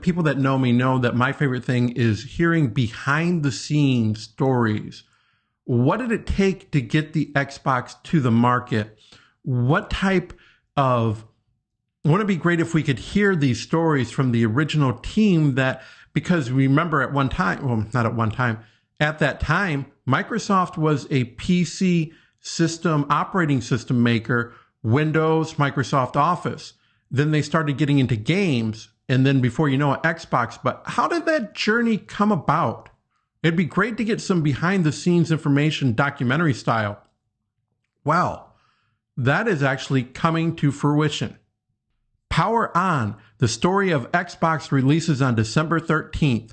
People that know me know that my favorite thing is hearing behind the scenes stories. What did it take to get the Xbox to the market? What type of, wouldn't it be great if we could hear these stories from the original team that, because remember at one time, well, not at one time, at that time, Microsoft was a PC system, operating system maker, Windows, Microsoft Office. Then they started getting into games, and then before you know it, Xbox. But how did that journey come about? It'd be great to get some behind the scenes information, documentary style. Well, that is actually coming to fruition. Power On, the story of Xbox, releases on December 13th.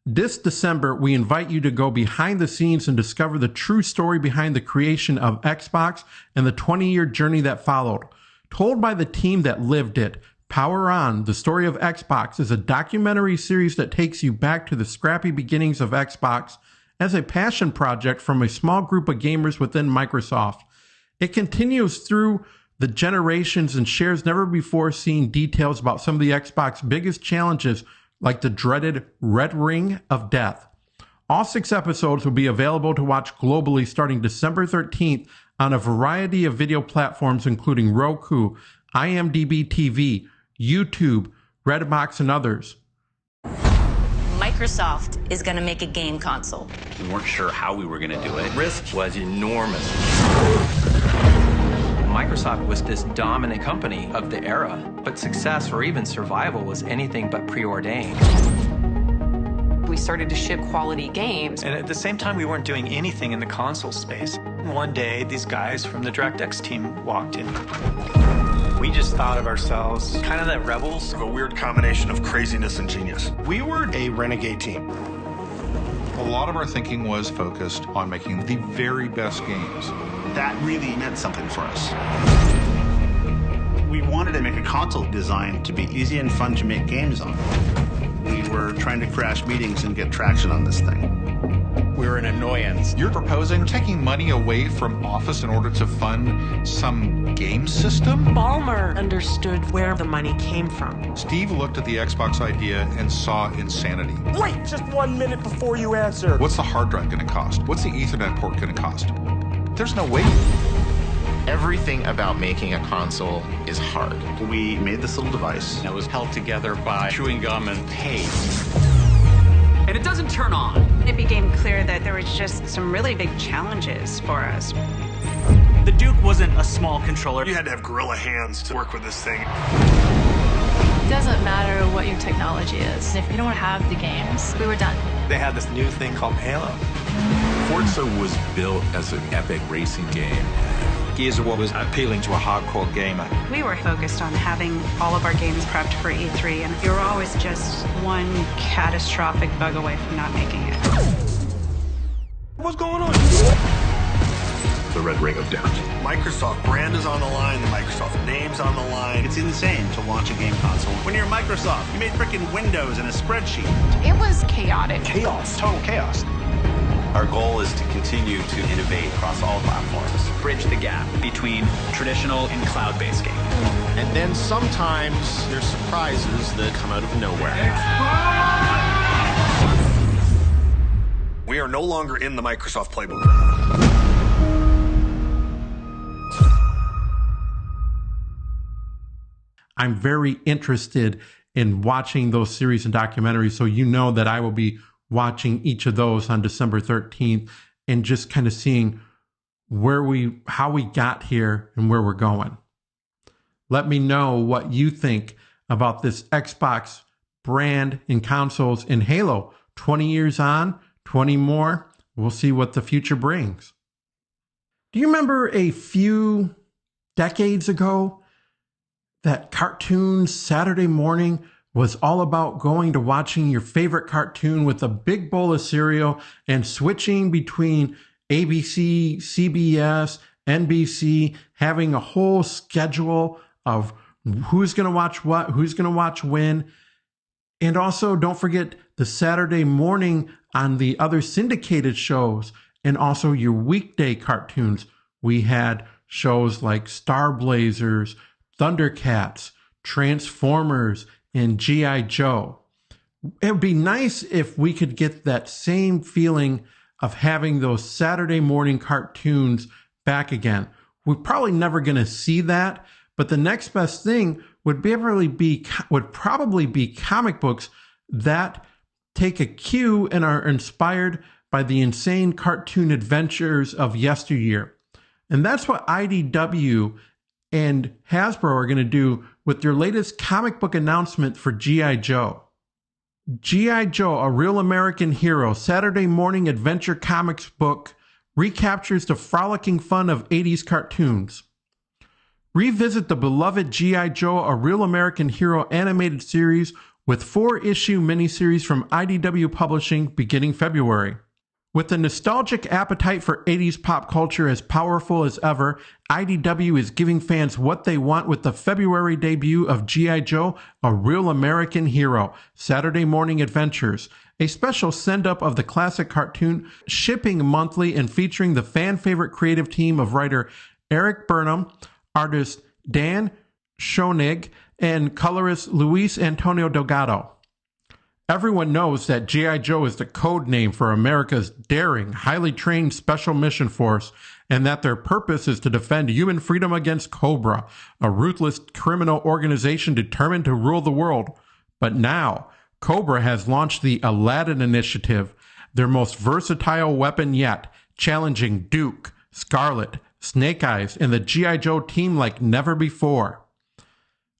This December, we invite you to go behind the scenes and discover the true story behind the creation of Xbox and the 20-year journey that followed. Told by the team that lived it, Power On, the story of Xbox, is a documentary series that takes you back to the scrappy beginnings of Xbox as a passion project from a small group of gamers within Microsoft. It continues through the generations and shares never before seen details about some of the Xbox biggest challenges, like the dreaded Red Ring of Death. All 6 episodes will be available to watch globally starting December 13th on a variety of video platforms including Roku, IMDb TV, YouTube, Redbox, and others. Microsoft is going to make a game console. We weren't sure how we were going to do it. Risk was enormous. Microsoft was this dominant company of the era, but success or even survival was anything but preordained. We started to ship quality games. And at the same time, we weren't doing anything in the console space. One day, these guys from the DirectX team walked in. We just thought of ourselves kind of that rebels. A weird combination of craziness and genius. We were a renegade team. A lot of our thinking was focused on making the very best games. That really meant something for us. We wanted to make a console designed to be easy and fun to make games on. We were trying to crash meetings and get traction on this thing. We're an annoyance. You're proposing taking money away from Office in order to fund some game system? Ballmer understood where the money came from. Steve looked at the Xbox idea and saw insanity. Wait just 1 minute before you answer. What's the hard drive going to cost? What's the Ethernet port going to cost? There's no way. Everything about making a console is hard. We made this little device. It was held together by chewing gum and tape. And it doesn't turn on. It became clear that there was just some really big challenges for us. The Duke wasn't a small controller. You had to have gorilla hands to work with this thing. It doesn't matter what your technology is. If you don't have the games, we were done. They had this new thing called Halo. Forza was built as an epic racing game. Gears of War was appealing to a hardcore gamer. We were focused on having all of our games prepped for E3, and we were always just one catastrophic bug away from not making it. What's going on? The Red Ring of Death. Microsoft brand is on the line, the Microsoft name's on the line. It's insane to launch a game console. When you're Microsoft, you made frickin' Windows and a spreadsheet. It was chaotic. Chaos. Total chaos. Our goal is to continue to innovate across all platforms. Bridge the gap between traditional and cloud-based games. And then sometimes there's surprises that come out of nowhere. We are no longer in the Microsoft playbook. I'm very interested in watching those series and documentaries, so you know that I will be watching each of those on December 13th and just kind of seeing how we got here and where we're going. Let me know what you think about this Xbox brand and consoles in Halo. 20 years on, 20 more. We'll see what the future brings. Do you remember a few decades ago that cartoon Saturday morning was all about going to watching your favorite cartoon with a big bowl of cereal and switching between ABC, CBS, NBC, having a whole schedule of who's going to watch what, who's going to watch when. And also don't forget the Saturday morning on the other syndicated shows and also your weekday cartoons. We had shows like Star Blazers, Thundercats, Transformers, and G.I. Joe. It would be nice if we could get that same feeling of having those Saturday morning cartoons back again. We're probably never going to see that, but the next best thing would probably be comic books that take a cue and are inspired by the insane cartoon adventures of yesteryear. And that's what IDW and Hasbro are going to do with their latest comic book announcement for G.I. Joe. G.I. Joe, A Real American Hero, Saturday morning adventure comics book, recaptures the frolicking fun of 80s cartoons. Revisit the beloved G.I. Joe, A Real American Hero animated series with 4-issue miniseries from IDW Publishing beginning February. With the nostalgic appetite for 80s pop culture as powerful as ever, IDW is giving fans what they want with the February debut of G.I. Joe, A Real American Hero, Saturday Morning Adventures, a special send-up of the classic cartoon, shipping monthly and featuring the fan-favorite creative team of writer Eric Burnham, artist Dan Schoenig, and colorist Luis Antonio Delgado. Everyone knows that G.I. Joe is the code name for America's daring, highly trained Special Mission Force, and that their purpose is to defend human freedom against Cobra, a ruthless criminal organization determined to rule the world. But now, Cobra has launched the Aladdin Initiative, their most versatile weapon yet, challenging Duke, Scarlet, Snake Eyes, and the G.I. Joe team like never before.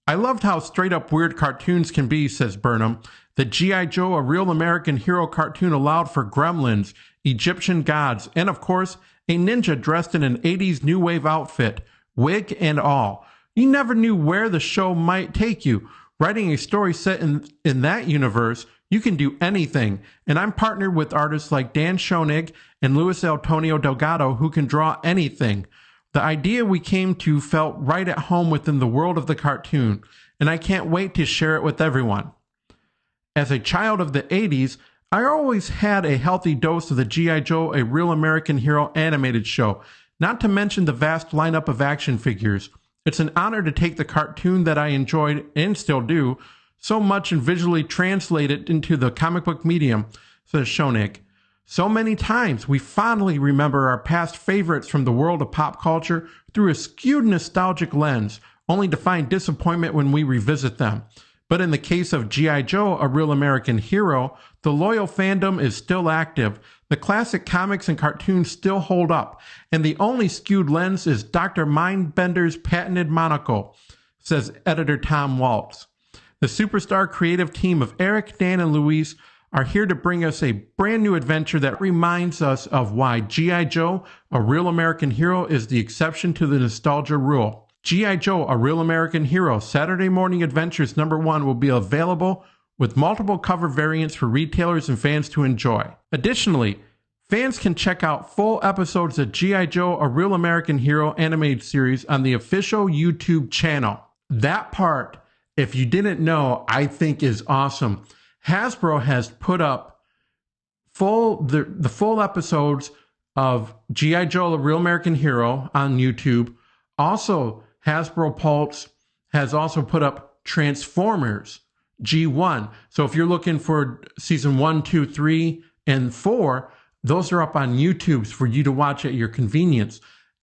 I loved how straight-up weird cartoons can be, says Burnham. The G.I. Joe, A Real American Hero cartoon allowed for gremlins, Egyptian gods, and of course, a ninja dressed in an 80s new wave outfit, wig and all. You never knew where the show might take you. Writing a story set in that universe, you can do anything. And I'm partnered with artists like Dan Schoenig and Luis Antonio Delgado who can draw anything. The idea we came to felt right at home within the world of the cartoon, and I can't wait to share it with everyone. As a child of the 80s, I always had a healthy dose of the G.I. Joe, A Real American Hero animated show, not to mention the vast lineup of action figures. It's an honor to take the cartoon that I enjoyed, and still do, so much and visually translate it into the comic book medium, says Schoenig. So many times we fondly remember our past favorites from the world of pop culture through a skewed nostalgic lens, only to find disappointment when we revisit them. But in the case of G.I. Joe, A Real American Hero, the loyal fandom is still active, the classic comics and cartoons still hold up, and the only skewed lens is Dr. Mindbender's patented monocle, says editor Tom Waltz. The superstar creative team of Eric, Dan, and Luis are here to bring us a brand new adventure that reminds us of why G.I. Joe, A Real American Hero is the exception to the nostalgia rule. G.I. Joe, A Real American Hero, Saturday Morning Adventures #1 will be available with multiple cover variants for retailers and fans to enjoy. Additionally, fans can check out full episodes of G.I. Joe, A Real American Hero animated series on the official YouTube channel. That part, if you didn't know, I think is awesome. Hasbro has put up the full episodes of G.I. Joe, A Real American Hero on YouTube. Also, Hasbro Pulse has also put up Transformers G1. So if you're looking for season 1, 2, 3, and 4, those are up on YouTube for you to watch at your convenience.